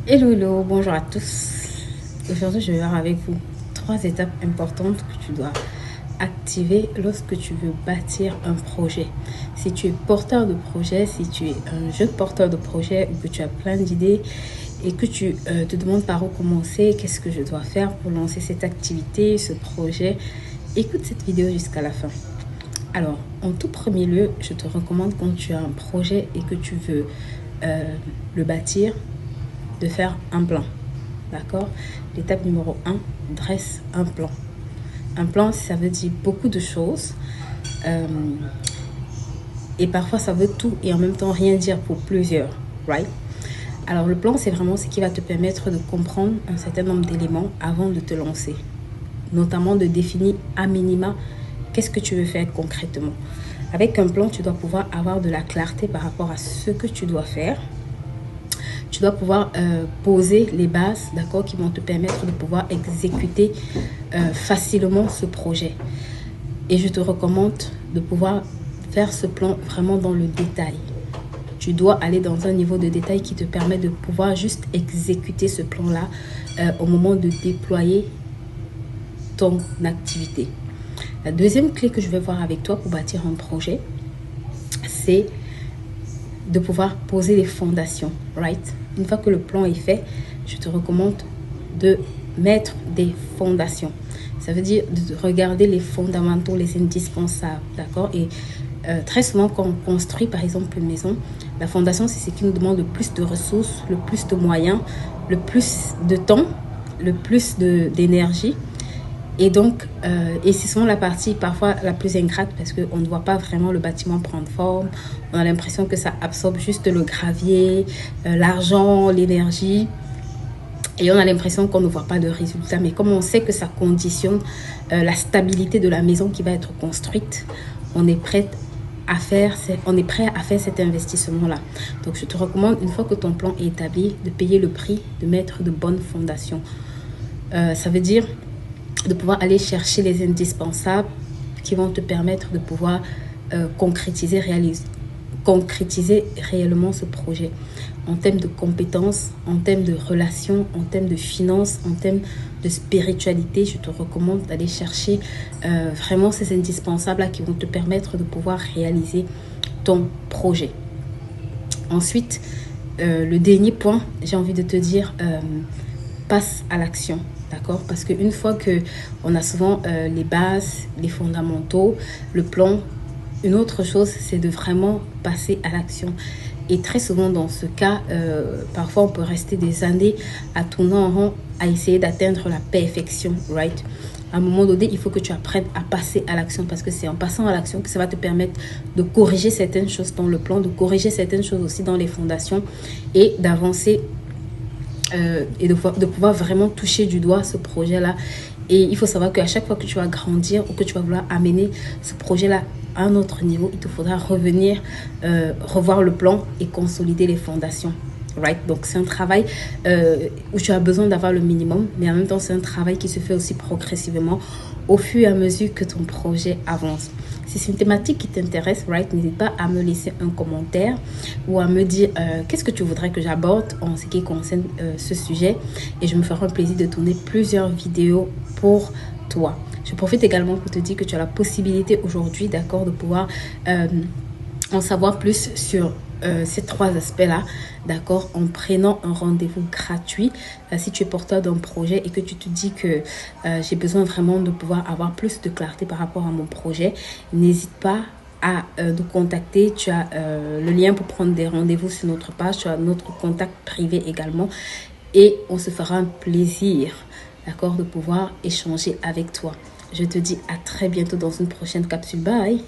Hello, hello, bonjour à tous. Aujourd'hui, je vais voir avec vous 3 étapes importantes que tu dois activer lorsque tu veux bâtir un projet. Si tu es porteur de projet, si tu es un jeune porteur de projet ou que tu as plein d'idées et que tu te demandes par où commencer, qu'est-ce que je dois faire pour lancer cette activité, ce projet, écoute cette vidéo jusqu'à la fin. Alors, en tout premier lieu, je te recommande quand tu as un projet et que tu veux le bâtir, de faire un plan. D'accord? L'étape numéro 1, dresse un plan. Un plan, ça veut dire beaucoup de choses. Euh, et parfois, ça veut tout et en même temps rien dire pour plusieurs. Right? Alors, le plan, c'est vraiment ce qui va te permettre de comprendre un certain nombre d'éléments avant de te lancer. Notamment de définir à minima qu'est-ce que tu veux faire concrètement. Avec un plan, tu dois pouvoir avoir de la clarté par rapport à ce que tu dois faire. Tu dois pouvoir poser les bases, d'accord, qui vont te permettre de pouvoir exécuter facilement ce projet. Et je te recommande de pouvoir faire ce plan vraiment dans le détail. Tu dois aller dans un niveau de détail qui te permet de pouvoir juste exécuter ce plan-là au moment de déployer ton activité. La deuxième clé que je vais voir avec toi pour bâtir un projet, c'est de pouvoir poser les fondations, right? Une fois que le plan est fait, je te recommande de mettre des fondations. Ça veut dire de regarder les fondamentaux, les indispensables, d'accord? Et très souvent, quand on construit, par exemple, une maison, la fondation, c'est ce qui nous demande le plus de ressources, le plus de moyens, le plus de temps, le plus d'énergie. Et donc, et c'est souvent la partie parfois la plus ingrate parce qu'on ne voit pas vraiment le bâtiment prendre forme. On a l'impression que ça absorbe juste le gravier, l'argent, l'énergie. Et on a l'impression qu'on ne voit pas de résultat. Mais comme on sait que ça conditionne la stabilité de la maison qui va être construite, on est prêt à faire cet investissement-là. Donc, je te recommande, une fois que ton plan est établi, de payer le prix, de mettre de bonnes fondations. Ça veut dire de pouvoir aller chercher les indispensables qui vont te permettre de pouvoir concrétiser réellement ce projet en termes de compétences, en termes de relations, en termes de finances, en termes de spiritualité. Je te recommande d'aller chercher vraiment ces indispensables-là qui vont te permettre de pouvoir réaliser ton projet. Ensuite, le dernier point, j'ai envie de te dire, passe à l'action. D'accord? Parce qu'une fois qu'on a souvent les bases, les fondamentaux, le plan, une autre chose, c'est de vraiment passer à l'action. Et très souvent, dans ce cas, parfois, on peut rester des années à tourner en rond, à essayer d'atteindre la perfection, right? À un moment donné, il faut que tu apprennes à passer à l'action parce que c'est en passant à l'action que ça va te permettre de corriger certaines choses dans le plan, de corriger certaines choses aussi dans les fondations et d'avancer et de pouvoir vraiment toucher du doigt ce projet-là. Et il faut savoir qu'à chaque fois que tu vas grandir ou que tu vas vouloir amener ce projet-là à un autre niveau, il te faudra revenir, revoir le plan et consolider les fondations. Right? Donc, c'est un travail où tu as besoin d'avoir le minimum, mais en même temps, c'est un travail qui se fait aussi progressivement au fur et à mesure que ton projet avance. Si c'est une thématique qui t'intéresse, right, n'hésite pas à me laisser un commentaire ou à me dire qu'est-ce que tu voudrais que j'aborde en ce qui concerne ce sujet. Et je me ferai un plaisir de tourner plusieurs vidéos pour toi. Je profite également pour te dire que tu as la possibilité aujourd'hui, d'accord, de pouvoir en savoir plus sur ces 3 aspects-là, d'accord, en prenant un rendez-vous gratuit. Si tu es porteur d'un projet et que tu te dis que j'ai besoin vraiment de pouvoir avoir plus de clarté par rapport à mon projet, n'hésite pas à nous contacter. Tu as le lien pour prendre des rendez-vous sur notre page. Tu as notre contact privé également. Et on se fera un plaisir, d'accord, de pouvoir échanger avec toi. Je te dis à très bientôt dans une prochaine capsule. Bye!